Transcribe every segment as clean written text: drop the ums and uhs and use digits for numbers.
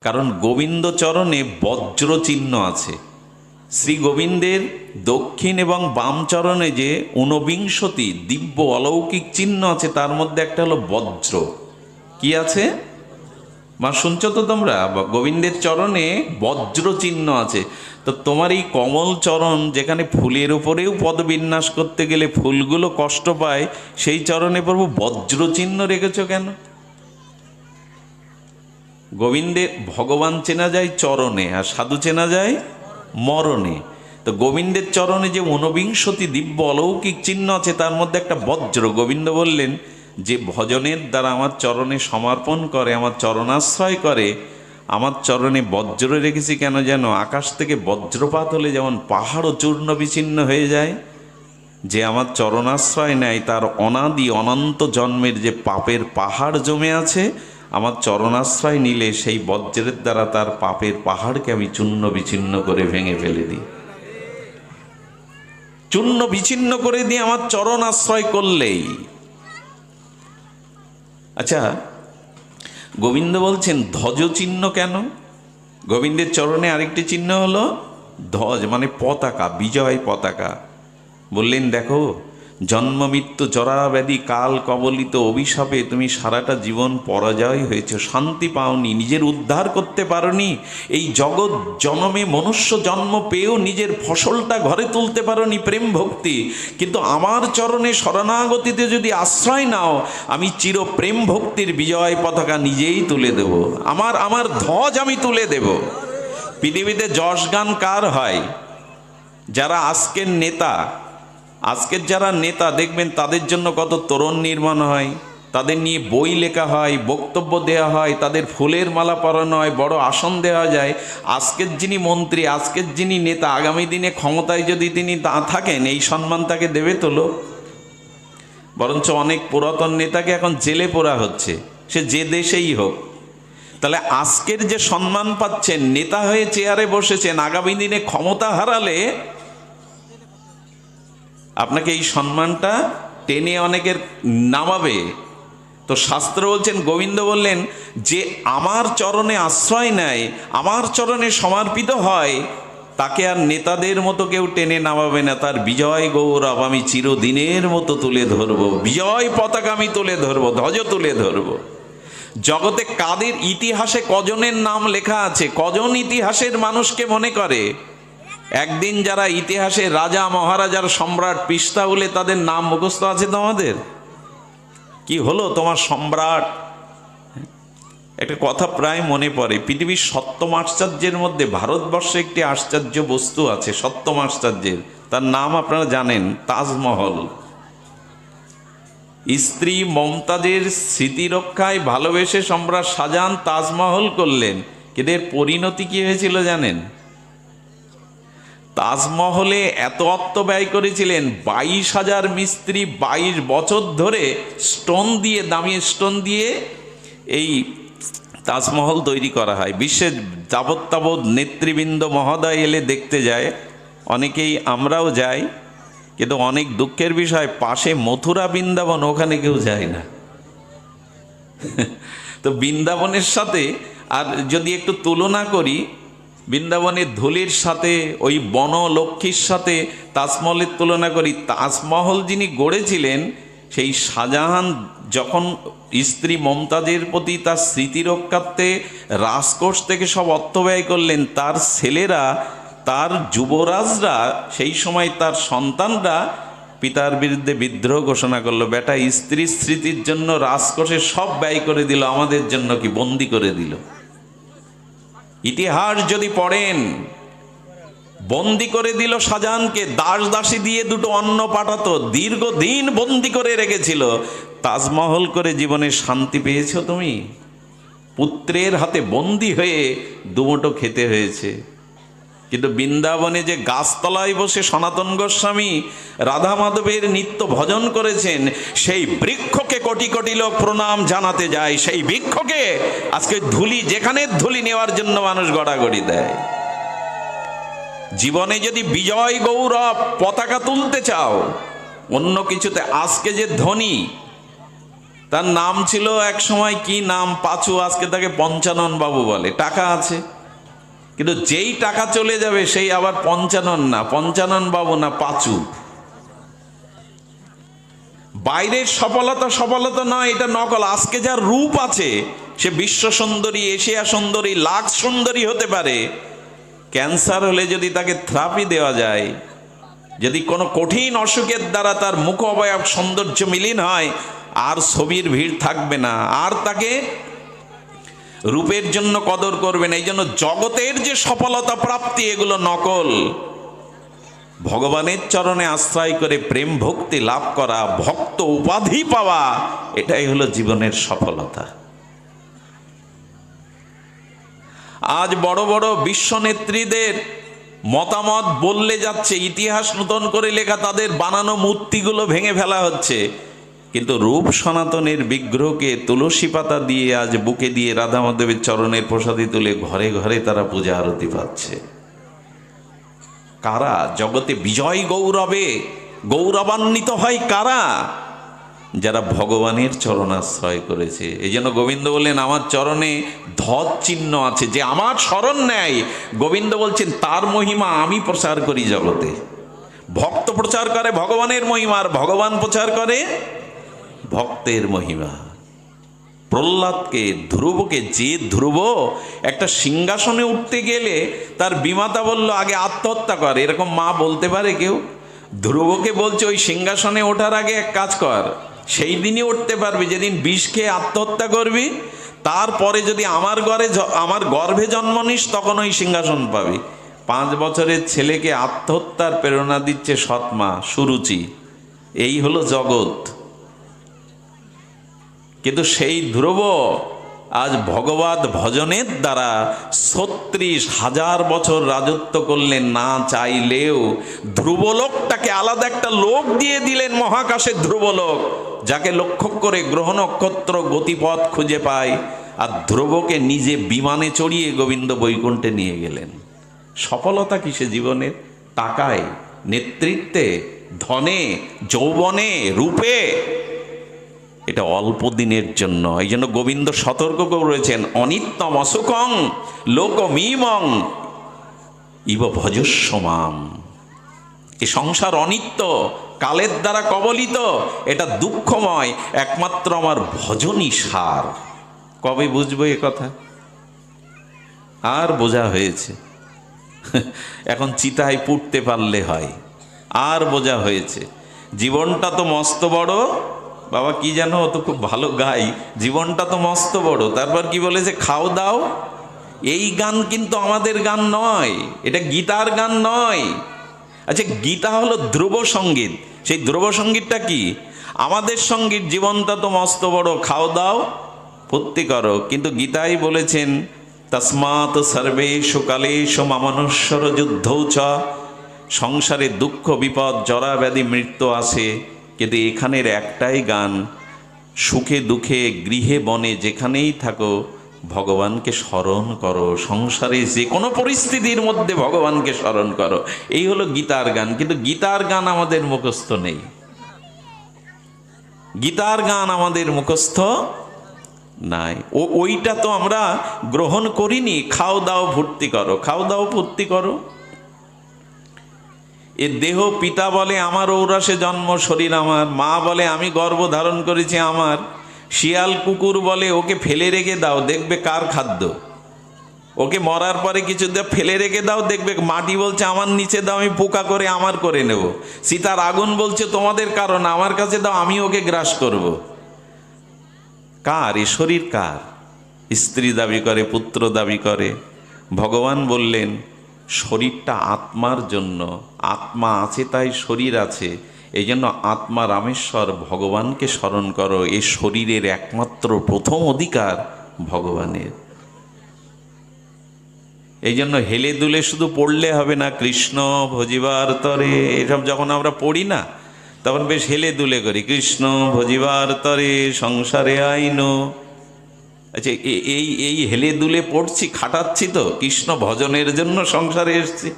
কারণ গোবিন্দ চরণে বজ্র চিহ্ন আছে। শ্রী গোবিন্দের দক্ষিণ এবং বাম চরণে যে ঊনবিংশতি দিব্য অলৌকিক চিহ্ন আছে, তার মধ্যে একটা হলো বজ্র। কি আছে মা, শুনছো তো তোমরা? গোবিন্দের চরণে বজ্র চিহ্ন আছে। তো তোমার এই কমল চরণ, যেখানে ফুলের উপরেও পদবিন্যাস করতে গেলে ফুলগুলো কষ্ট পায়, সেই চরণে প্রভু বজ্র চিহ্ন রেখেছ কেন? গোবিন্দের ভগবান চেনা যায় চরণে, আর সাধু চেনা যায় মরণে। তো গোবিন্দের চরণে যে ঊনবিংশতি দিব্য অলৌকিক চিহ্ন আছে, তার মধ্যে একটা বজ্র। গোবিন্দ বললেন, যে ভজনের দ্বারা আমার চরণে সমর্পণ করে, আমার চরণাশ্রয় করে, আমার চরণে বজ্র রেখেছি কেন? যেন আকাশ থেকে বজ্রপাত হলে যেমন পাহাড়ও চূর্ণ বিচ্ছিন্ন হয়ে যায়, যে আমার চরণাশ্রয় নেয় তার অনাদি অনন্ত জন্মের যে পাপের পাহাড় জমে আছে, আমার চরণাশ্রয় নিলে সেই বজ্রের দ্বারা তার পাপের পাহাড়কে আমি চূর্ণ বিচ্ছিন্ন করে ভেঙে ফেলে দিই। চূর্ণ বিচ্ছিন্ন করে দিয়ে আমার চরণ আশ্রয় করলেই। আচ্ছা, গোবিন্দ বলছেন ধ্বজ চিহ্ন কেন? গোবিন্দের চরণে আরেকটি চিহ্ন হলো ধ্বজ, মানে পতাকা, বিজয় পতাকা। বললেন, দেখো, জন্ম মৃত্যু জরাব্যাধি কাল কবলিত অভিশাপে তুমি সারাটা জীবন পরাজয় হয়েছে, শান্তি পাওনি, নিজের উদ্ধার করতে পারোনি, এই জগৎ জন্মে মনুষ্য জন্ম পেয়েও নিজের ফসলটা ঘরে তুলতে পারোনি প্রেম ভক্তি। কিন্তু আমার চরণে শরণাগতিতে যদি আশ্রয় নাও, আমি চির প্রেম ভক্তির বিজয় পতাকা নিজেই তুলে দেব, আমার ধ্বজ আমি তুলে দেব। পৃথিবীতে যশ গান কার হয়? যারা আজকের নেতা, আজকের যারা নেতা দেখবেন তাদের জন্য কত তোরণ নির্মাণ হয়, তাদের নিয়ে বই লেখা হয়, বক্তব্য দেওয়া হয়, তাদের ফুলের মালা পরানো হয়, বড় আসন দেওয়া যায়। আজকের যিনি মন্ত্রী, আজকের যিনি নেতা, আগামী দিনে ক্ষমতায় যদি তিনি তা থাকেন, এই সম্মান তাকে দেবে তো লোক? বরঞ্চ অনেক পুরাতন নেতাকে এখন জেলে পোরা হচ্ছে, সে যে দেশেই হোক। তাহলে আজকের যে সম্মান পাচ্ছেন, নেতা হয়ে চেয়ারে বসেছেন, আগামী দিনে ক্ষমতা হারালে আপনাকে এই সম্মানটা টেনে অনেকের নামাবে। তো শাস্ত্র বলছেন, গোবিন্দ বললেন, যে আমার চরণে আশ্রয় নেয়, আমার চরণে সমর্পিত হয়, তাকে আর নেতাদের মতো কেউ টেনে নামাবে না। তার বিজয় গৌরব আমি চিরদিনের মতো তুলে ধরব, বিজয় পতাকা আমি তুলে ধরব, ধ্বজ তুলে ধরব। জগতে কাদের ইতিহাসে কজনের নাম লেখা আছে? কজন ইতিহাসের মানুষকে মনে করে? একদিন যারা ইতিহাসে রাজা মহারাজার সম্রাট পিস্তা বলে, তাদের নাম মুখস্থ আছে তোমাদের? কি হলো তোমার সম্রাট? একটা কথা প্রায় মনে পড়ে, পৃথিবীর সপ্তম আশ্চর্যের মধ্যে ভারতবর্ষে একটি আশ্চর্য বস্তু আছে, সপ্তম আশ্চর্যের। তার নাম আপনারা জানেন, তাজমহল। স্ত্রী মমতাজের স্মৃতি রক্ষায় ভালোবেসে সম্রাট শাহজাহান তাজমহল করলেন, কিন্তু এর পরিণতি কি হয়েছিল জানেন? তাজমহলে এত অর্থ ব্যয় করেছিলেন, 22,000 মিস্ত্রি 22 বছর ধরে স্টোন দিয়ে, দামি স্টোন দিয়ে এই তাজমহল তৈরি করা হয়। বিশ্বের যাবৎ তাবৎ নেতৃবৃন্দ মহোদয় এলে দেখতে যায়, অনেকেই আমরাও যাই, কিন্তু অনেক দুঃখের বিষয় পাশে মথুরা বৃন্দাবন, ওখানে কেউ যায় না। তো বৃন্দাবনের সাথে আর যদি একটু তুলনা করি, বৃন্দাবনের ধুলির সাথে, ওই বনলক্ষ্মীর সাথে তাজমহলের তুলনা করি, তাজমহল যিনি গড়েছিলেন, সেই শাহজাহান যখন স্ত্রী মমতাজের প্রতি তার স্মৃতি রক্ষার্থে রাজকোষ থেকে সব অর্থ ব্যয় করলেন, তার ছেলেরা, তার যুবরাজরা, সেই সময় তার সন্তানরা পিতার বিরুদ্ধে বিদ্রোহ ঘোষণা করলো। বেটা স্ত্রীর স্মৃতির জন্য রাজকোষে সব ব্যয় করে দিল, আমাদের জন্য কি বন্দি করে দিল। ইতিহাস যদি পড়েন, বন্দি করে দিল শাহজাহানকে, দাস দাসী দিয়ে দুটো অন্ন পাঠাতো, দীর্ঘদিন বন্দি করে রেখেছিল। তাজমহল করে জীবনে শান্তি পেয়েছো তুমি? পুত্রের হাতে বন্দি হয়ে দুমুঠো খেতে হয়েছে। কিন্তু বৃন্দাবনে যে গাছতলায় বসে সনাতন গোস্বামী রাধা মাধবের নিত্য ভজন করেছেন, সেই বৃক্ষকে কোটি কোটি লোক প্রণাম জানাতে যায়। সেই বৃক্ষকে আজকে ধুলি, যেখানে ধুলি নেওয়ার জন্য মানুষ গড়াগড়ি দেয়। জীবনে যদি বিজয় গৌরব পতাকা তুলতে চাও, অন্য কিছুতে, আজকে যে ধনী তার নাম ছিল এক সময় কি নাম, পাঁচু, আজকে তাকে পঞ্চানন বাবু বলে। টাকা আছে, কিন্তু যেই টাকা চলে যাবে সেই আবার পঞ্চানন না, পঞ্চানন বাবু না, পাঁচু। বাইরের সফলতা সফলতা নয়, এটা নকল। আজকে যার রূপ আছে সে বিশ্ব সুন্দরী, এশিয়া সুন্দরী, লাখ সুন্দরী হতে পারে। ক্যান্সার হলে যদি তাকে থেরাপি দেওয়া যায়, যদি কোনো কঠিন অসুখের দ্বারা তার মুখ অবয়ব সৌন্দর্য মিলিন হয়, আর ছবির ভিড় থাকবে না, আর তাকে রূপের জন্য কদর করবে না। এই জন্য জগতের যে সফলতা প্রাপ্তি, এগুলো নকল। ভগবানের চরণে আশ্রয় করে প্রেম ভক্তি লাভ করা, ভক্ত উপাধি পাওয়া, এটাই হলো জীবনের সফলতা। আজ বড় বড় বিশ্ব নেত্রীদের মতামত বললে যাচ্ছে, ইতিহাস নতুন করে লেখা, তাদের বানানো মূর্তিগুলো ভেঙে ফেলা হচ্ছে, কিন্তু রূপ সনাতনের বিগ্রহকে তুলসী পাতা দিয়ে আজ বুকে দিয়ে রাধা মাধবের চরণের প্রসাদী তুলে ঘরে ঘরে তারা পূজা আরতি পাচ্ছে। কারা জগতে বিজয় গৌরবে গৌরবান্বিত হয়? কারা? যারা ভগবানের চরণ আশ্রয় করেছে। এই জন্য গোবিন্দ বললেন, আমার চরণে ধ্বজ চিহ্ন আছে, যে আমার শরণ নেয়। গোবিন্দ বলছেন, তার মহিমা আমি প্রচার করি জগতে। ভক্ত প্রচার করে ভগবানের মহিমা, আর ভগবান প্রচার করে ভক্তের মহিমা। প্রহ্লাদকে, ধ্রুবকে, যে ধ্রুব একটা সিংহাসনে উঠতে গেলে তার বিমাতা বলল আগে আত্মহত্যা কর, এরকম মা বলতে পারে কেউ? ধ্রুবকে বলছে ওই সিংহাসনে ওঠার আগে এক কাজ কর, সেই দিনই উঠতে পারবি যেদিন বিষ খেয়ে আত্মহত্যা করবি, তারপরে যদি আমার গর্ভে জন্ম নিস তখন ওই সিংহাসন পাবি। 5 বছরের ছেলেকে আত্মহত্যার প্রেরণা দিচ্ছে সৎমা সুরুচি। এই হলো জগৎ। কিন্তু সেই ধ্রুব আজ ভগবত ভজনের দ্বারা 36,000 বছর রাজত্ব করলেন, না চাইলেও। ধ্রুবলোকটাকে আলাদা একটা লোক দিয়ে দিলেন, মহাকাশের ধ্রুবলোক, যাকে লক্ষ্য করে গ্রহ নক্ষত্র গতিপথ খুঁজে পায়। আর ধ্রুবকে নিজে বিমানে চড়িয়ে গোবিন্দ বৈকুণ্ঠে নিয়ে গেলেন। সফলতা কিসে জীবনের? টাকায়, নেতৃত্বে, ধনে, যৌবনে, রূপে। এটা অল্প দিনের জন্য। এই জন্য গোবিন্দ সতর্ক করেছেন, অনিত্যম অসুখং লোকমিমং ইব ভজস্ব মাম। এই সংসার অনিত্য, কালের দ্বারা কবলিত, এটা দুঃখময়, একমাত্র আমার ভজনই সার। কবে বুঝবো এ কথা? আর বোঝা হয়েছে, এখন চিতায় পুড়তে পারলে হয়। আর বোঝা হয়েছে, জীবনটা তো মস্ত বড়। বাবা কি জানো, ও তো খুব ভালো গাই, জীবনটা তো মস্ত বড়। তারপর কি বলেছে? খাও দাও। এই গান কিন্তু আমাদের গান নয়, এটা গীতার গান নয়। আচ্ছা, গীতা হলো ধ্রুব সঙ্গীত। সেই ধ্রুব সঙ্গীতটা কি? আমাদের সঙ্গীত জীবনটা তো মস্ত বড়, খাও দাও ফুর্তি করো। কিন্তু গীতাই বলেছেন, তস্মাৎ সর্বেষু কালেষু মামনুষ্যর যুদ্ধৌ চ। সংসারে দুঃখ বিপদ জরা ব্যাধি মৃত্যু আসে, কিন্তু এখানের একটাই গান, সুখে দুঃখে গৃহে বনে যেখানেই থাকো ভগবানকে স্মরণ করো। সংসারে যে কোনো পরিস্থিতির মধ্যে ভগবানকে স্মরণ করো। এই হলো গীতার গান। কিন্তু গীতার গান আমাদের মুখস্থ নেই, গীতার গান আমাদের মুখস্থ নাই। ওইটা তো আমরা গ্রহণ করিনি। খাও দাও ফুর্তি করো, খাও দাও ফুর্তি করো। এ দেহ পিতা বলে আমার ঔরাসে জন্ম শরীর আমার, মা বলে আমি গর্ভ ধারণ করেছি আমার, শিয়াল কুকুর বলে ওকে ফেলে রেখে দাও দেখবে কার খাদ্য, ওকে মরার পরে কিছু ফেলে রেখে দাও দেখবে মাটি বলছে আমার নিচে দাও, আমি পোকা করে আমার করে নেব। সীতার আগুন বলছে তোমাদের কারণ, আমার কাছে দাও আমি ওকে গ্রাস করব। কার এ শরীর? কার? স্ত্রী দাবি করে, পুত্র দাবি করে। ভগবান বললেন শরীরটা আত্মার জন্য, আত্মা আছে তাই শরীর আছে। এই জন্য আত্মা রামেশ্বর ভগবানকে স্মরণ করো। এই শরীরের একমাত্র প্রথম অধিকার ভগবানের। এই জন্য হেলে দুলে শুধু পড়লে হবে না, কৃষ্ণ ভজিবার তরে এসব যখন আমরা পড়ি না তখন বেশ হেলে দুলে করি, কৃষ্ণ ভজিবার তরে সংসারে আইনো। আচ্ছা, এই হেলে দুলে পড়ছি, খাটাচ্ছি তো কৃষ্ণ ভজনের জন্য সংসারে এসছি,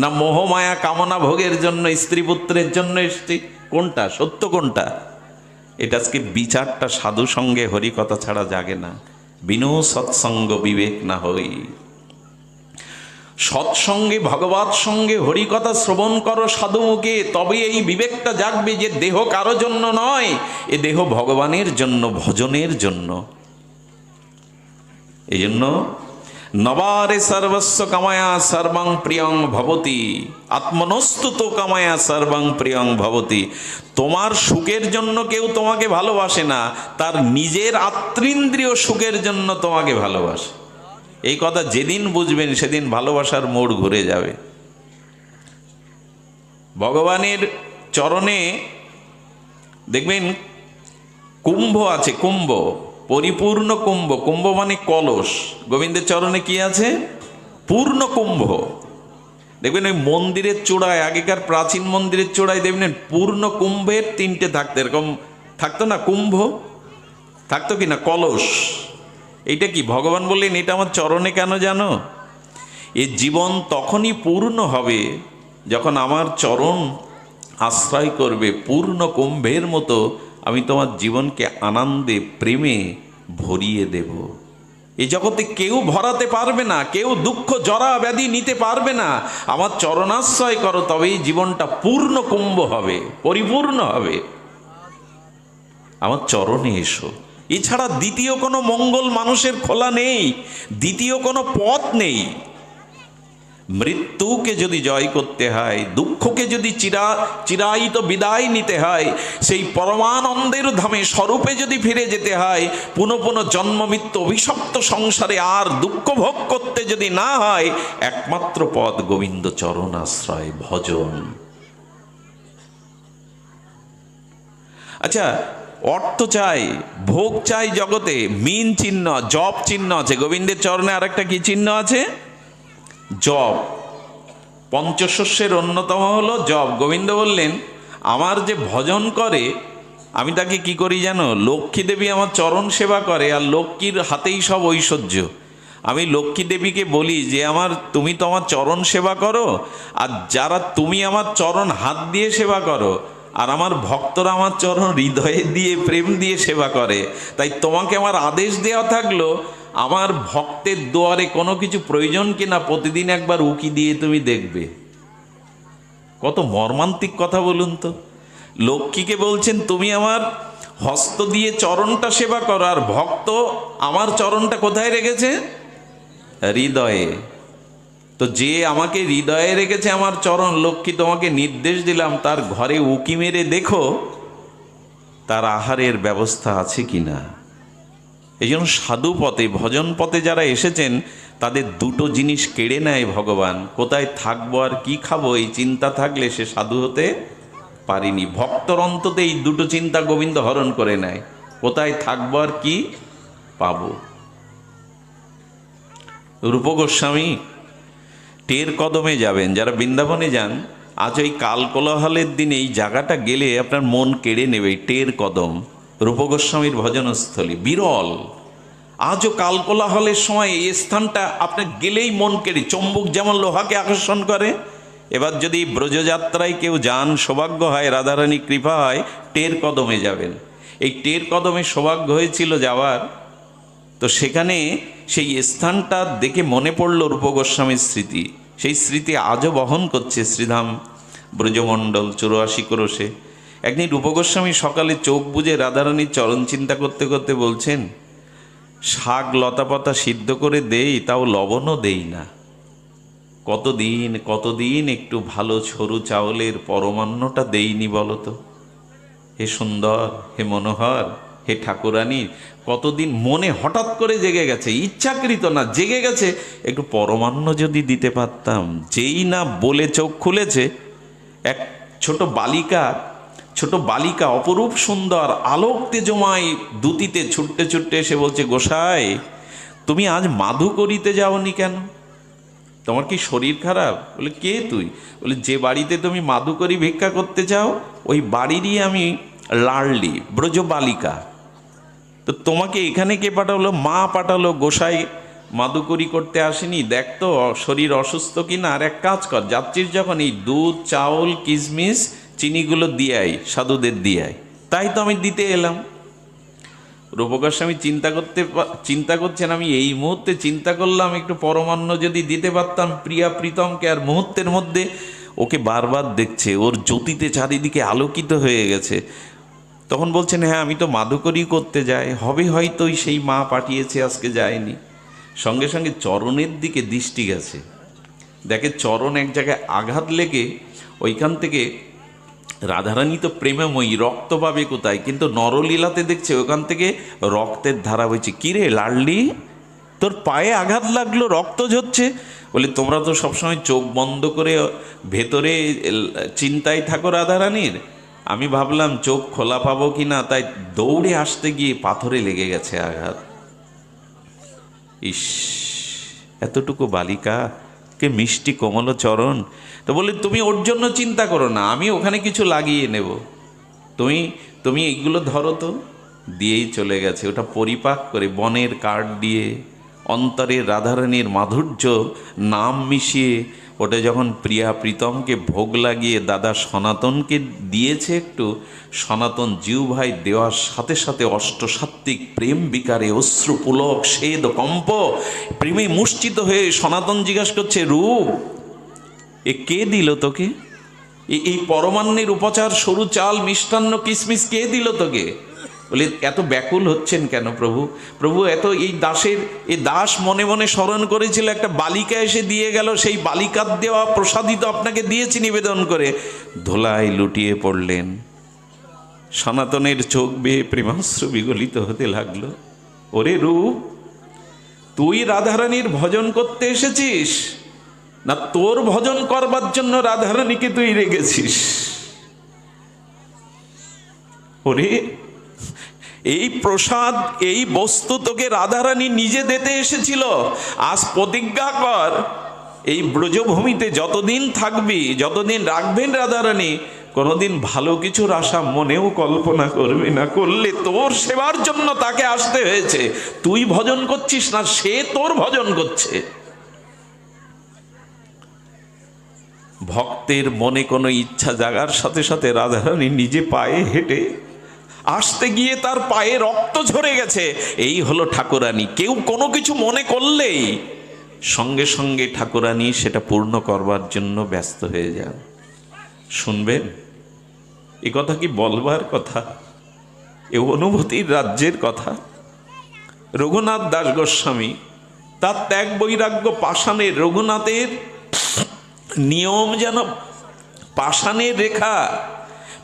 না মোহমায়া কামনা ভোগের জন্য স্ত্রী পুত্রের জন্য এসছি? কোনটা সত্য? কোনটা? এটা আজকে বিচারটা সাধু সঙ্গে হরিকথা ছাড়া জাগে না। বিনু সৎসঙ্গ বিবেক না হই। সৎসঙ্গে ভগবত সঙ্গে হরিকথা শ্রবণ করো সাধুমুখে, তবে এই বিবেকটা জাগবে যে দেহ কারো জন্য নয়, এ দেহ ভগবানের জন্য, ভজনের জন্য। এই জন্য নবারে সর্বস্ব কামায়া সর্বং প্রিয়ং ভবতি, আত্মনস্তুত কামায়া সর্বং প্রিয়ং ভবতি। তোমার সুখের জন্য কেউ তোমাকে ভালোবাসে না, তার নিজের আত্মীন্দ্রিয় সুখের জন্য তোমাকে ভালোবাসে। এই কথা যেদিন বুঝবেন সেদিন ভালোবাসার মোড় ঘুরে যাবে। ভগবানের চরণে দেখবেন কুম্ভ আছে, কুম্ভ, পরিপূর্ণ কুম্ভ। কুম্ভ মানে কলস। গোবিন্দের চরণে কি আছে? পূর্ণ কুম্ভ। দেখবেন ওই মন্দিরের চূড়ায়, আগেকার প্রাচীন মন্দিরের চূড়ায় দেখবেন পূর্ণ কুম্ভের তিনটে থাকতো, এরকম থাকতো না? কুম্ভ থাকতো কি না? কলস। এইটা কি ভগবান বললেন এটা আমার চরণে কেন জানো? এ জীবন তখনই পূর্ণ হবে যখন আমার চরণ আশ্রয় করবে। পূর্ণ কুম্ভের মতো আমি তোমার জীবনকে আনন্দে প্রেমে ভরিয়ে দেব। এই জগতে কেউ ভরাতে পারবে না, কেউ দুঃখ জরা ব্যাধি নিতে পারবে না। আমার চরণাশ্রয় করো, তবেই জীবনটা পূর্ণ কুম্ভ হবে, পরিপূর্ণ হবে। আমার চরণে এসো। এছাড়া দ্বিতীয় কোনো মঙ্গল মানুষের খোলা নেই, দ্বিতীয় কোনো পথ নেই। মৃত্যুকে যদি জয় করতে হয়, দুঃখকে যদি চিরায়িত বিদায় নিতে হয়, সেই পরমানন্দের ধামে স্বরূপে যদি ফিরে যেতে হয়, পুনঃ পুনঃ জন্ম মৃত্যু অভিশপ্ত সংসারে আর দুঃখ ভোগ করতে যদি না হয়, একমাত্র পথ গোবিন্দ চরণ আশ্রয়, ভজন। আচ্ছা, অর্থ চাই, ভোগ চাই জগতে, মিন চিহ্ন, জপ চিহ্ন আছে। গোবিন্দের চরণে আরেকটা কি চিহ্ন আছে? জপ। পঞ্চশস্যের অন্যতম হলো জপ। গোবিন্দ বললেন আমার যে ভজন করে আমি তাকে কি করি জানো? লক্ষ্মী দেবী আমার চরণ সেবা করে, আর লক্ষ্মীর হাতেই সব ঐশ্বর্য। আমি লক্ষ্মী দেবীকে বলি যে তুমি তো আমার চরণ সেবা করো, আর যারা তুমি আমার চরণ হাত দিয়ে সেবা করো, আর আমার ভক্তরা আমার চরণ হৃদয়ে দিয়ে প্রেম দিয়ে সেবা করে, তাই তোমাকে আমার আদেশ দেওয়া থাকলো আমার ভক্তের দুয়ারে কোনো কিছু প্রয়োজন কিনা প্রতিদিন একবার উকি দিয়ে তুমি দেখবে। কত মর্মান্তিক কথা বলুন তো। লক্ষ্মীকে বলছেন তুমি আমার হস্ত দিয়ে চরণটা সেবা করো, আর ভক্ত আমার চরণটা কোথায় রেখেছে? হৃদয়ে। তো যে আমাকে হৃদয়ে রেখেছে আমার চরণ, লক্ষ্মী তোমাকে নির্দেশ দিলাম তার ঘরে উকি মেরে দেখো তার আহারের ব্যবস্থা আছে কিনা। এই জন্য সাধু পথে, ভজন পথে যারা এসেছেন তাদের দুটো জিনিস কেড়ে নেয় ভগবান। কোথায় থাকবো আর কি খাবো এই চিন্তা থাকলে সে সাধু হতে পারিনি। ভক্তর অন্তত এই দুটো চিন্তা গোবিন্দ হরণ করে নেয়, কোথায় থাকবো আর কি পাবো। রূপ গোস্বামী টের কদমে যাবেন, যারা বৃন্দাবনে যান, আজ ওই কাল কোলাহলের দিনে এই জায়গাটা গেলে আপনার মন কেড়ে নেবে। টের কদম রূপ গোস্বামীর ভজনস্থলী, বিরল। আজও কাল কোলাহলের সময় এই স্থানটা আপনার গেলেই মন কেড়ে, চম্বুক যেমন লোহাকে আকর্ষণ করে। এবার যদি ব্রজযাত্রায় কেউ যান, সৌভাগ্য হয়, রাধারানী কৃপা হয়, টের কদমে যাবেন। এই টের কদমে সৌভাগ্য হয়েছিল যাওয়ার, তো সেখানে সেই স্থানটা দেখে মনে পড়ল রূপ গোস্বামীর স্মৃতি। সেই স্মৃতি আজও বহন করছে শ্রীধাম ব্রজমণ্ডল 84 ক্রোশে। একদিন রূপ গোস্বামী সকালে চোখ বুজে রাধারানীর চরণ চিন্তা করতে করতে বলছেন, শাক লতাপাতা সিদ্ধ করে দেই, তাও লবণও দেই না। কতদিন একটু ভালো সরু চাউলের পরমান্নটা দেইনি বলতো। হে সুন্দর, হে মনোহর, হে ঠাকুরানী, কতদিন মনে হঠাৎ করে জেগে গেছে, ইচ্ছাকৃত না, জেগে গেছে, একটু পরমান্ন যদি দিতে পারতাম। যেই না বলে চোখ খুলেছে, এক ছোট বালিকা অপরূপ সুন্দর, আলোক তেজময় দুতিতে ছুটতে ছুটতে এসে বলছে, গোসাই তুমি আজ মাধু করিতে যাওনি কেন? তোমার কি শরীর খারাপ? বলে, কে তুই? বলে, যে বাড়িতে তুমি মাধু করি ভিক্ষা করতে চাও ওই বাড়িরই আমি লাড়লি, ব্রজ বালিকা। তো তোমাকে এখানে কে পাঠালো? মা পাঠালো। গোসাই মাদুকরি করতে আসেনি, দেখতো শরীর অসুস্থ কিনা। আর এক কাজ কর, যাচ্ছিস যখন এই দুধ, চাউল, কিশমিশ, চিনিগুলো দিয়ে আয়, সাধুদের দিয়ে আয়। তাই তো আমি দিতে এলাম। রূপকার স্বামী চিন্তা করছেন, আমি এই মুহূর্তে চিন্তা করলাম একটু পরমান্ন যদি দিতে পারতাম প্রিয়া প্রীতমকে, আর মুহূর্তের মধ্যে ওকে বারবার দেখছে, ওর জ্যোতিতে চারিদিকে আলোকিত হয়ে গেছে। তখন বলছেন, হ্যাঁ আমি তো মাদুকরি করতে যাই, হবে হয়তো সেই মা পাঠিয়েছে, আজকে যায়নি। সঙ্গে সঙ্গে চরণের দিকে দৃষ্টি গেছে, দেখে চরণ এক জায়গায় আঘাত লেগে ওইখান থেকে, রাধারানী তো প্রেমময়ী, রক্ত পাবে কোথায়, কিন্তু নরলীলাতে দেখছে ওখান থেকে রক্তের ধারা বইছে। কিরে লাডলি, তোর পায়ে আঘাত লাগলো, রক্ত ঝরছে। বলে, তোমরা তো সবসময় চোখ বন্ধ করে ভেতরে চিন্তায় থাকো রাধারানীর, আমি ভাবলাম চোখ খোলা পাবো কি না, তাই দৌড়ে আসতে গিয়ে পাথরে লেগে গেছে আঘাত। ইস, এতটুকু বালিকা, কে মিষ্টি কোমল চরণ। তো বলে, তুমি ওর জন্য চিন্তা করো না, আমি ওখানে কিছু লাগিয়ে নেব, তুমি এইগুলো ধরো তো। দিয়েই চলে গেছে। ওটা পরিপাক করে বনের কাঠ দিয়ে অন্তরের রাধারানীর মাধুর্য নাম মিশিয়ে, ওটা যখন প্রিয়া প্রীতমকে ভোগ লাগিয়ে দাদা সনাতনকে দিয়েছে একটু, সনাতন জিউ ভাই দেওয়ার সাথে সাথে অষ্টসাত্ত্বিক প্রেম বিকারে অশ্রু পুলক সেদ কম্প, প্রেমে মূর্ছিত হয়ে সনাতন জিজ্ঞাসা করছে, রূপ এ কে দিল তোকে? এই পরমান্নের উপচার, সরু চাল, মিষ্টান্ন, কিসমিস কে দিল তোকে? বলে, এত ব্যাকুল হচ্ছেন কেন প্রভু? প্রভু এত এই দাস মনে মনে স্মরণ করেছিল, একটা বালিকা এসে দিয়ে গেল, সেই বালিকার দেওয়া প্রসাদিত আপনাকে দিয়েছি নিবেদন করে। ধোলায় লুটিয়ে পড়লেন। সনাতনের চোখ বেয়ে প্রেমাশ্রু বিগলিত হতে লাগলো। ওরে রূপ, তুই রাধারানীর ভজন করতে এসেছিস না তোর ভজন করবার জন্য রাধারানীকে তুই রেখেছিস? ওরে, এই প্রসাদ, এই বস্তু তোকে রাধারানী নিজে দিতে এসেছিল। আজ প্রতিজ্ঞা কর, এই ব্রজভূমিতে যতদিন থাকবি, যতদিন রাখবেন রাধারানী, কোনোদিন ভালো কিছুর আশা মনেও কল্পনা করবি না। করলে তোর সেবার জন্য তাকে আসতে হয়েছে। তুই ভজন করছিস না, সে তোর ভজন করছে। ভক্তের মনে কোনো ইচ্ছা জাগার সাথে সাথে রাধারানী নিজে পায়ে হেঁটে আসতে গিয়ে তার পায়ে রক্ত ঝরে গেছে। এই হলো ঠাকুরানী। কেউ কোনো কিছু মনে করলেই সঙ্গে সঙ্গে ঠাকুরানী সেটা পূর্ণ করবার জন্য ব্যস্ত হয়ে যান। শুনবেন, এ কথা কি বলবার কথা? এ অনুভূতির রাজ্যের কথা। রঘুনাথ দাস গোস্বামী তার ত্যাগ বৈরাগ্য পাষাণের, রঘুনাথের নিয়ম যেন পাষাণের রেখা।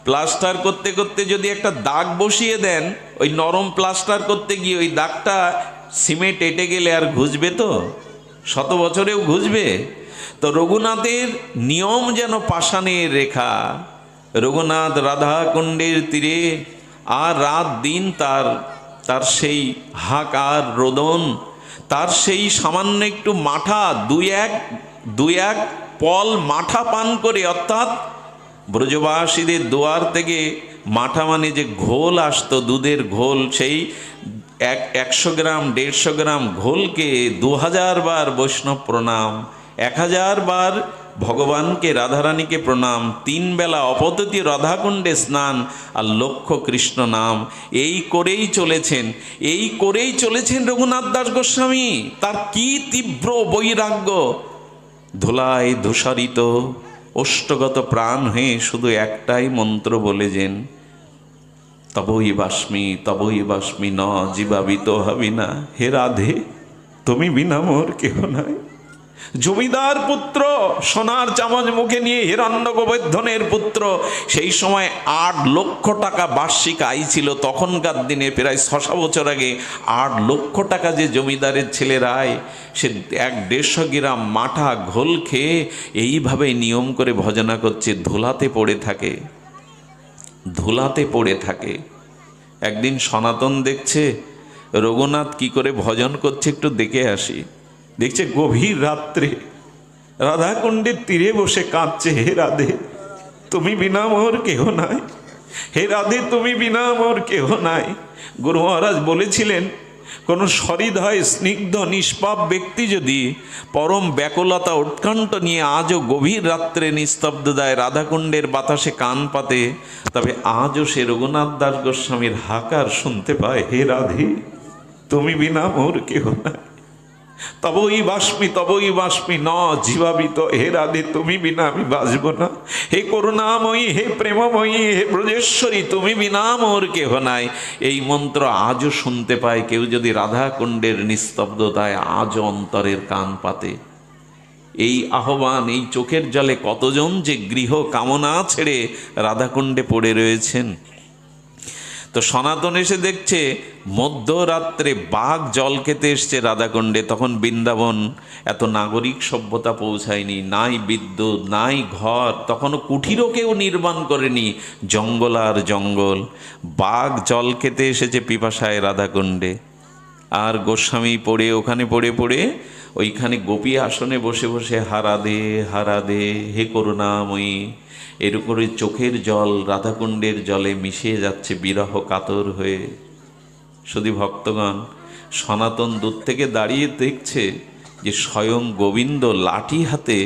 প্লাস্টার করতে করতে যদি একটা দাগ বসিয়ে দেন, ওই নরম প্লাস্টার করতে গিয়ে ওই দাগটা সিমেন্ট এঁটে গেলে আর ঘুচবে? তো 100 বছরেও ঘুচবে? তো রঘুনাথের নিয়ম যেন পাষাণের রেখা। রঘুনাথ রাধা কুণ্ডের তীরে, আর রাত দিন তার সেই হাহাকার রোদন, তার সেই সামান্য একটু মাঠা, দুই এক পল মাঠা পান করে, অর্থাৎ ব্রজবাসীদের দুয়ার থেকে মাঠা মানে যে ঘোল আসতো, দুধের ঘোল, সেই 100 গ্রাম 150 গ্রাম ঘোলকে 2000 বার বৈষ্ণব প্রণাম, 1000 বার ভগবানকে রাধারানীকে প্রণাম, 3 বেলা অপততি রাধাকুণ্ডে স্নান, আর লক্ষ কৃষ্ণ নাম। এই করেই চলেছেন রঘুনাথ দাস গোস্বামী। তার কি তীব্র বৈরাগ্য! ধুলায় ধূসারিত অষ্টগত প্রাণ হয়ে শুধু একটাই মন্ত্র বলেছেন, তবই বাস্মি ন জীবাবিত হবি না। হে রাধে, তুমি বিনা মোর কেহ নাই। জমিদার পুত্র, সোনার চামচ মুখে নিয়ে হিরণ্য গোবর্ধনের পুত্র, সেই সময় 8 লক্ষ টাকা বার্ষিক আয় ছিল তখনকার দিনে, প্রায় 600 বছর আগে। 8 লক্ষ টাকা যে জমিদারের ছেলের আয়, সে 150 গ্রাম মাঠা ঘোল খেয়ে এইভাবে নিয়ম করে ভজনা করছে। ধুলাতে পড়ে থাকে। একদিন সনাতন দেখছে রঘুনাথ কি করে ভজন করছে, একটু দেখে আসি। দেখছে গভীর রাত্রে রাধাকুণ্ডের তীরে বসে কাঁদছে, হে রাধে তুমি বিনা মোর কেহ নাই, হে রাধে তুমি বিনা মোর কেহ নাই। গুরু মহারাজ বলেছিলেন, কোনো সহৃদয় স্নিগ্ধ নিষ্পাপ ব্যক্তি যদি পরম ব্যাকুলতা উৎকণ্ঠ নিয়ে আজও গভীর রাত্রে নিস্তব্ধতায় রাধাকুণ্ডের বাতাসে কান পাতে, তবে আজও সে রঘুনাথ দাস গোস্বামীর হাকার শুনতে পায়, হে রাধে তুমি বিনা মোর কেহ নাই, তবই বাষ্পী ন জীবাবিত, হে রাধে তুমি বিনা আমি বাঁচব না, হে করুণাময়ী হে প্রেমময়ী হে ব্রজেশ্বরী তুমি বিনা মোর কেহ নাই। এই মন্ত্র আজও শুনতে পায় কেউ যদি রাধাকুণ্ডের নিস্তব্ধতায় আজও অন্তরের কান পাতে। এই আহ্বান, এই চোখের জলে কতজন যে গৃহ কামনা ছেড়ে রাধাকুণ্ডে পড়ে রয়েছেন। তো সনাতন এসে দেখছে মধ্যরাত্রে বাঘ জল খেতে এসছে রাধাকুণ্ডে। তখন বৃন্দাবন এত নাগরিক সভ্যতা পৌঁছায়নি, নাই বিদ্যুৎ নাই ঘর, তখনও কুঠিরও কেউ নির্মাণ করেনি, জঙ্গল আর জঙ্গল। বাঘ জল খেতে এসেছে পিপাসায় রাধাকুণ্ডে, আর গোস্বামী পড়ে ওখানে পড়ে ওইখানে গোপী আসনে বসে বসে হারাধে হারাধে হে করুণাময়ী, এর উপরে চোখের জল রাধাকুণ্ডের জলে মিশিয়ে যাচ্ছে বিরহ কাতর হয়ে। শুধু ভক্তগণ, সনাতন দূর থেকে দাঁড়িয়ে দেখছে যে স্বয়ং গোবিন্দ লাঠি হাতে,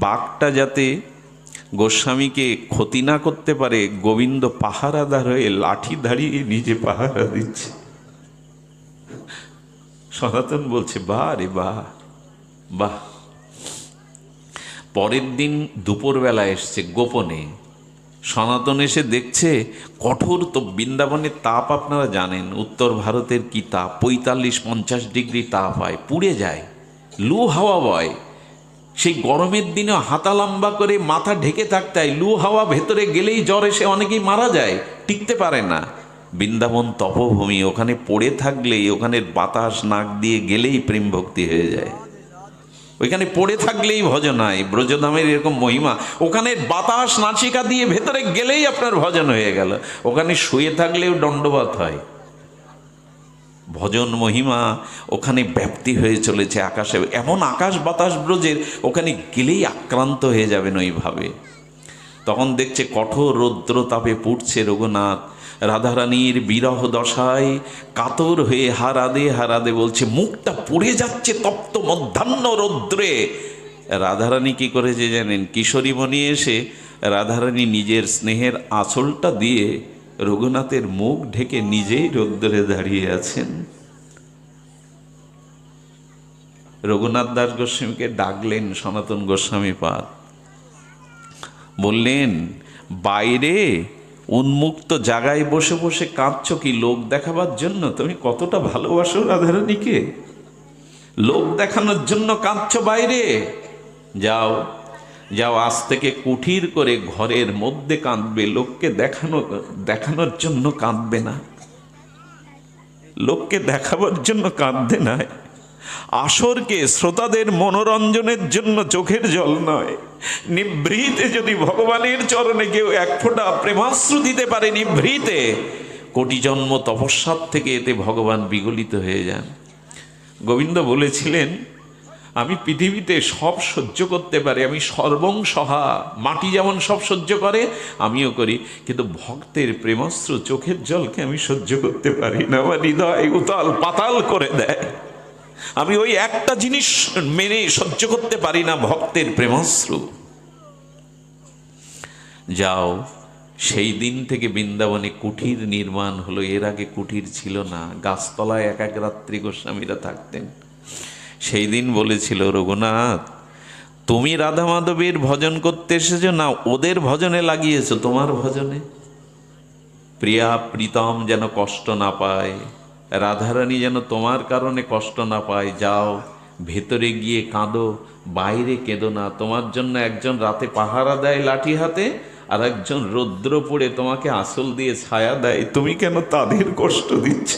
বাঘটা যাতে গোস্বামীকে ক্ষতি না করতে পারে, গোবিন্দ পাহারাদার হয়ে লাঠি দাঁড়িয়ে নিজে পাহারা দিচ্ছে। সনাতন বলছে বাহ রে বাহ বাহ। পরের দিন দুপুরবেলা এসছে গোপনে, সনাতন এসে দেখছে কঠোর, তো বৃন্দাবনের তাপ আপনারা জানেন, উত্তর ভারতের কি তাপ, 45-50 ডিগ্রি তাপ হয়, পুড়ে যায়, লু হাওয়া বয়। সেই গরমের দিনে হাতা লম্বা করে মাথা ঢেকে থাকতে হয়, লু হাওয়া ভেতরে গেলেই জ্বর এসে অনেকেই মারা যায়, টিকতে পারে না। বৃন্দাবন তপভূমি, ওখানে পড়ে থাকলেই, ওখানের বাতাস নাক দিয়ে গেলেই প্রেম ভক্তি হয়ে যায়, ওইখানে পড়ে থাকলেই ভজন হয়। ব্রজধামের এরকম মহিমা, ওখানে বাতাস নাসিকা দিয়ে ভেতরে গেলেই আপনার ভজন হয়ে গেল, ওখানে শুয়ে থাকলেও দণ্ডবত হয়। ভজন মহিমা ওখানে ব্যাপ্তি হয়ে চলেছে আকাশে, এমন আকাশ বাতাস ব্রজের, ওখানে গেলেই আক্রান্ত হয়ে যাবেন ওইভাবে। তখন দেখছে কঠোর রৌদ্র তাপে পুড়ছে রঘুনাথ, রাধারানীর বিরহ দশায় কাতর হয়ে হারাধে হারাধে বলছে, মুখটা পুড়ে যাচ্ছে তপ্ত মধ্যাহ্ন রৌদ্রে। রাধারানী কি করেছে জানেন? কিশোরী মণি এসে রাধারানী নিজের স্নেহের আঁচলটা দিয়ে রঘুনাথের মুখ ঢেকে নিজেই রৌদ্রে দাঁড়িয়ে আছেন। রঘুনাথ দাস গোস্বামীকে ডাকলেন সনাতন গোস্বামী পাদ, বললেন বাইরে উন্মুক্ত জায়গায় বসে বসে কাঁদছো কি লোক দেখাবার জন্য? তুমি কতটা ভালোবাসো রাধারানীকে, লোক দেখানোর জন্য কাঁদছো বাইরে? যাও যাও, আজ থেকে কুঠির করে ঘরের মধ্যে কাঁদবে, লোককে দেখানোর জন্য কাঁদবে না, লোককে দেখাবার জন্য কাঁদবে না। আসরকে শ্রোতাদের মনোরঞ্জনের জন্য চোখের জল নয়, নিভৃতে যদি ভগবানের চরণে কেউ এক ফোঁটা প্রেমাশ্রু দিতে পারে নিভৃতে, কোটি জন্ম তপস্যার থেকে এতে ভগবান বিগলিত হয়ে যান। গোবিন্দ বলেছিলেন, আমি পৃথিবীতে সব সহ্য করতে পারি, আমি সর্বং সহা, মাটি যেমন সব সহ্য করে আমিও করি, কিন্তু ভক্তের প্রেমাশ্রু চোখের জলকে আমি সহ্য করতে পারি না, আমার হৃদয় উতাল পাতাল করে দেয়। আমি ওই একটা জিনিস মেনে সহ্য করতে পারি না, ভক্তের প্রেমাশ্রু। যাও, সেই দিন থেকে বৃন্দাবনে কুঠির নির্মাণ হলো, এর আগে কুঠির ছিল না, গাছতলায় এক এক রাত্রি গোস্বামীরা থাকতেন। সেই দিন বলেছিল, রঘুনাথ তুমি রাধা মাধবের ভজন করতে এসেছো না ওদের ভজনে লাগিয়েছো, তোমার ভজনে? প্রিয়া প্রীতম যেন কষ্ট না পায়, রাধারানী যেন তোমার কারণে কষ্ট না পায়, যাও ভেতরে গিয়ে কাঁদো, বাইরে কেঁদো না। তোমার জন্য একজন রাতে পাহারা দেয় লাঠি হাতে, আর একজন রৌদ্র পড়ে তোমাকে আঁচল দিয়ে ছায়া দেয়, তুমি কেন তাদের কষ্ট দিচ্ছ?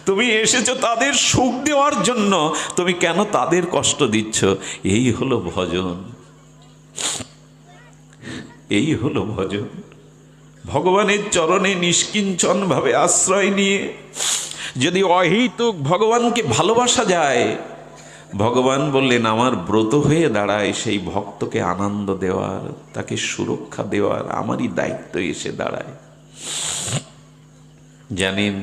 তুমি এসেছো তাদের সুখ দেওয়ার জন্য, তুমি কেন তাদের কষ্ট দিচ্ছ? এই হলো ভজন, এই হলো ভজন। ভগবানের চরণে নিষ্কিঞ্চন ভাবে আশ্রয় নিয়ে যদি অহেতুক ভগবানকে ভালোবাসা যায়, ভগবান বললেন আমার ব্রত হয়ে দাঁড়ায় সেই ভক্তকে আনন্দ দেওয়ার, তাকে সুরক্ষা দেওয়ার আমারই দায়িত্ব এসে দাঁড়ায়। জানেন,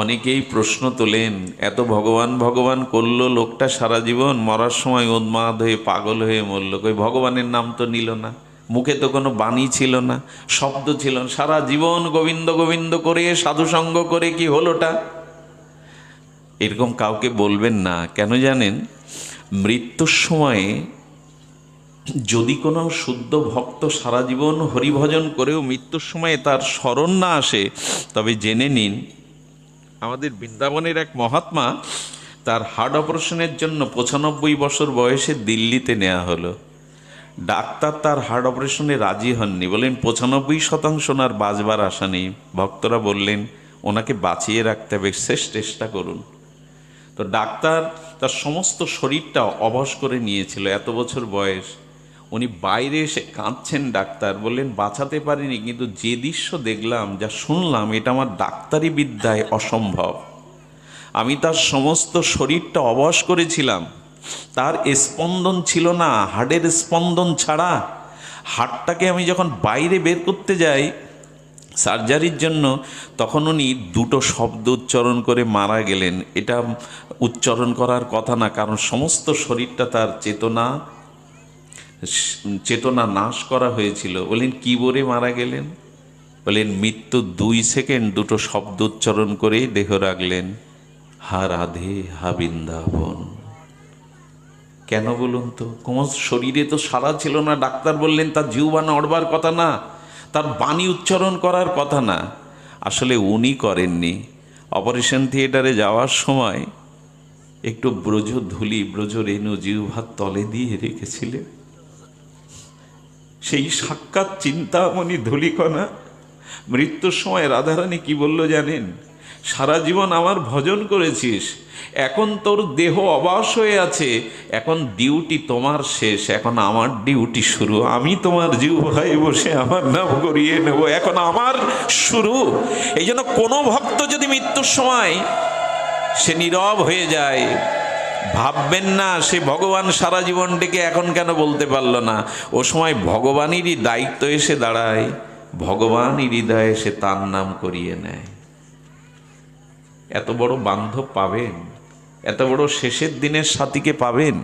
অনেকেই প্রশ্ন তোলেন, এত ভগবান ভগবান করলো লোকটা সারা জীবন, মরার সময় উন্মাদ হয়ে পাগল হয়ে মরল, কই ভগবানের নাম তো নিল না, মুখে তো কোনো বাণী ছিল না, শব্দ ছিল না, সারা জীবন গোবিন্দ গোবিন্দ করে সাধুসঙ্গ করে কি হলোটা? এরকম কাউকে বলবেন না। কেন জানেন? মৃত্যুর সময়ে যদি কোনো শুদ্ধ ভক্ত সারা জীবন হরিভজন করেও মৃত্যুর সময়ে তার স্মরণ না আসে, তবে জেনে নিন আমাদের বৃন্দাবনের এক মহাত্মা, তার হার্ট অপারেশনের জন্য 95 বছর বয়সে দিল্লিতে নেওয়া হলো। ডাক্তার তার হার্ট অপারেশনে রাজি হননি, বললেন 95% ওনার বাঁচবার আশা নেই। ভক্তরা বললেন ওনাকে বাঁচিয়ে রাখতে হবে, শেষ চেষ্টা করুন। তো ডাক্তার তার সমস্ত শরীরটা অবশ করে নিয়েছিল, এত বছর বয়স। উনি বাইরে এসে কাঁদছেন, ডাক্তার বললেন বাঁচাতে পারিনি, কিন্তু যে দৃশ্য দেখলাম, যা শুনলাম, এটা আমার ডাক্তারি বিদ্যায় অসম্ভব। আমি তার সমস্ত শরীরটা অবশ করেছিলাম, তার স্পন্দন ছিল না, হার্টের স্পন্দন ছাড়া। হার্টটাকে আমি যখন বাইরে বের করতে যাই সার্জারির জন্য, তখন উনি দুটো শব্দ উচ্চারণ করে মারা গেলেন। এটা উচ্চারণ করার কথা না, কারণ সমস্ত শরীরটা তার চেতনা নাশ করা হয়েছিল। বলেন কি বলে মারা গেলেন? বলেন মৃত্যু 2 সেকেন্ড দুটো শব্দ উচ্চারণ করেই দেহ রাখলেন, হা রাধে হা বৃন্দাবন। কেন বলুন তো? কোন শরীরে তো সারা ছিল না। ডাক্তার বললেন তার জিহ্বা নড়বার কথা না, তার বাণী উচ্চারণ করার কথা না। আসলে উনি করেননি। অপারেশন থিয়েটারে যাওয়ার সময় একটু ব্রজ ধুলি, ব্রজ রেণু জিহ্বার তলে দিয়ে রেখেছিলেন। সেই সাক্ষাৎ চিন্তামণি ধূলিকণা মৃত্যুর সময় রাধারানী কি বলল জানেন? সারা জীবন আমার ভজন করেছিস, এখন তোর দেহ অবাস হয়ে আছে, এখন ডিউটি তোমার শেষ, এখন আমার ডিউটি শুরু। আমি তোমার জিহ্বায় বসে আমার নাম করিয়ে নেব, এখন আমার শুরু। এই জন্য কোনো ভক্ত যদি মৃত্যুর সময় সে নীরব হয়ে যায়, ভাববেন না সে ভগবান সারা জীবন ডেকে এখন কেন বলতে পারল না। ও সময় ভগবানেরই দায়িত্ব এসে দাঁড়ায়, ভগবান হৃদয়ে সে তার নাম করিয়ে নেয়। এত বড় বান্ধব পাবেন, এত বড় শেষের দিনের সাথীকে পাবেন।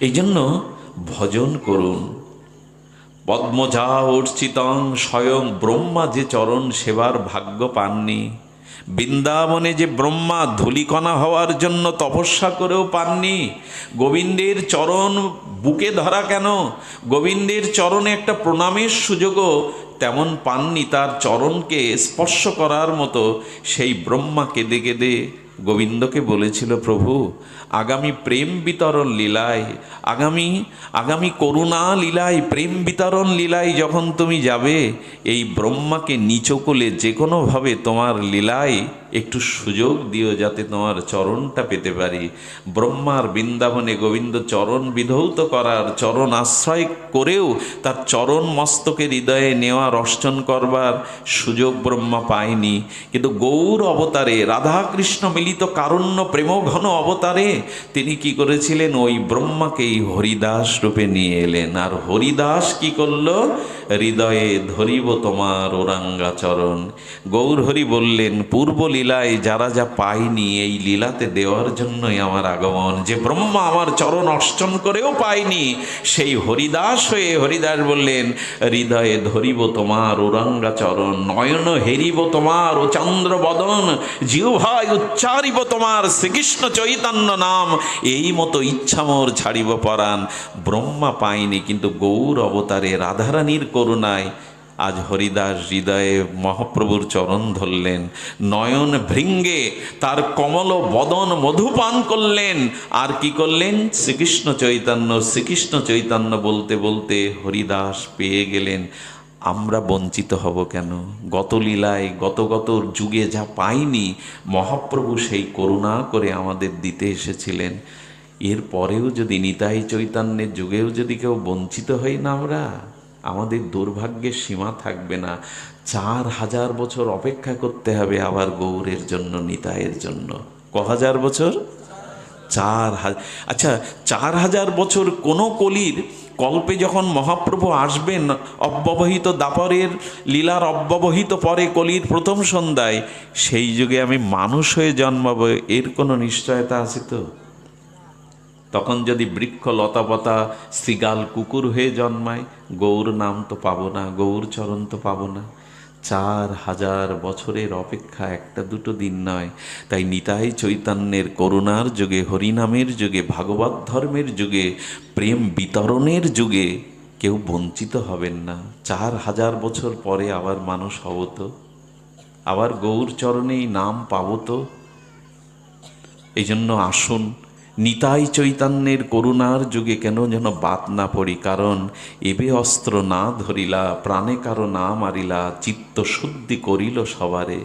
এই জন্য ভজন করুন। পদ্মজা অর্চিতং, স্বয়ং ব্রহ্মা যে চরণ সেবার ভাগ্য পাননি, বৃন্দাবনে যে ব্রহ্মা ধূলিকণা হওয়ার জন্য তপস্যা করেও পাননি, গোবিন্দের চরণ বুকে ধরা কেন, গোবিন্দের চরণে একটা প্রণামের সুযোগও তেমন পাননি। তার চরণকে স্পর্শ করার মতো সেই ব্রহ্মা কেঁদে কেঁদে গোবিন্দকে বলেছিল, প্রভু আগামী প্রেম বিতরণ লীলায়, আগামী করুণা লীলায়, প্রেম বিতরণ লীলায় যখন তুমি যাবে, এই ব্রহ্মাকে নিচকলে যে কোনোভাবে তোমার লীলায় একটু সুযোগ দিও, যাতে তোমার চরণটা পেতে পারি। ব্রহ্মার বৃন্দাবনে গোবিন্দ চরণ বিধৌত করার, চরণ আশ্রয় করেও তার চরণ মস্তকে হৃদয়ে নেওয়ার, অর্চন করবার সুযোগ ব্রহ্মা পায়নি। কিন্তু গৌর অবতারে, রাধাকৃষ্ণ মিলিত কারুণ্য প্রেমঘন অবতারে তিনি কি করেছিলেন? ওই ব্রহ্মাকেই হরিদাস রূপে নিয়ে এলেন। আর হরিদাস কি করল? হৃদয়ে ধরিব তোমার ওরাঙ্গা চরণ। গৌর হরি বললেন, পূর্ব লীলায় যারা যা পায়নি, এই লীলাতে দেওয়ার জন্যই আমার আগমন। যে ব্রহ্মা আমার চরণ অর্চন করেও পায়নি, সেই হরিদাস হয়ে হরিদাস বললেন, হৃদয়ে ধরিব তোমার ওরাঙ্গা চরণ, নয়ন হেরিব তোমার ও চন্দ্র বদন, জিহ্বায় উচ্চারিব তোমার শ্রীকৃষ্ণ চৈতন্য নাম, এই মতো ইচ্ছা মোর ছাড়িব পরাণ। ব্রহ্মা পায়নি, কিন্তু গৌর অবতারে রাধারানীর করুণায় আজ হরিদাস হৃদয়ে মহাপ্রভুর চরণ ধরলেন, নয়ন ভৃঙ্গে তার কমল বদন মধুপান করলেন। আর কি করলেন? শ্রীকৃষ্ণ চৈতন্য বলতে বলতে হরিদাস পেয়ে গেলেন। আমরা বঞ্চিত হব কেন? গত লীলায় গত যুগে যা পাইনি, মহাপ্রভু সেই করুণা করে আমাদের দিতে এসেছিলেন। এর পরেও যদি নিতাই চৈতন্যের যুগেও যদি কেউ বঞ্চিত হই না আমরা, আমাদের দুর্ভাগ্যের সীমা থাকবে না। 4000 বছর অপেক্ষা করতে হবে আবার গৌরের জন্য, নিতাইয়ের জন্য। কহাজার বছর? 4000। আচ্ছা, 4000 বছর কোনো কলির কল্পে যখন মহাপ্রভু আসবেন, অব্যবহিত দাপরের লীলার অব্যবহিত পরে কলির প্রথম সন্ধ্যায়, সেই যুগে আমি মানুষ হয়ে জন্মাবো, এর কোনো নিশ্চয়তা আছে তো? তখন যদি বৃক্ষ লতাপাতা শৃগাল কুকুর হয়ে জন্মায়, গৌর নাম তো পাবো না, গৌর চরণ তো পাবো না। 4000 বছরের অপেক্ষা একটা দুটো দিন নয়। তাই নিতাই চৈতন্যের করুণার যুগে, হরিনামের যুগে, ভাগবত ধর্মের যুগে, প্রেম বিতরণের যুগে কেউ বঞ্চিত হবেন না। 4000 বছর পরে আবার মানুষ হব তো, আবার গৌর চরণেই নাম পাবো তো। এই জন্য আসুন, নিতাই চৈতন্যের করুণার যুগে কেন যেন বাদ না পড়ি। কারণ এবে অস্ত্র না ধরিলা, প্রাণে কারো না মারিলা, চিত্ত শুদ্ধি করিল সবারে।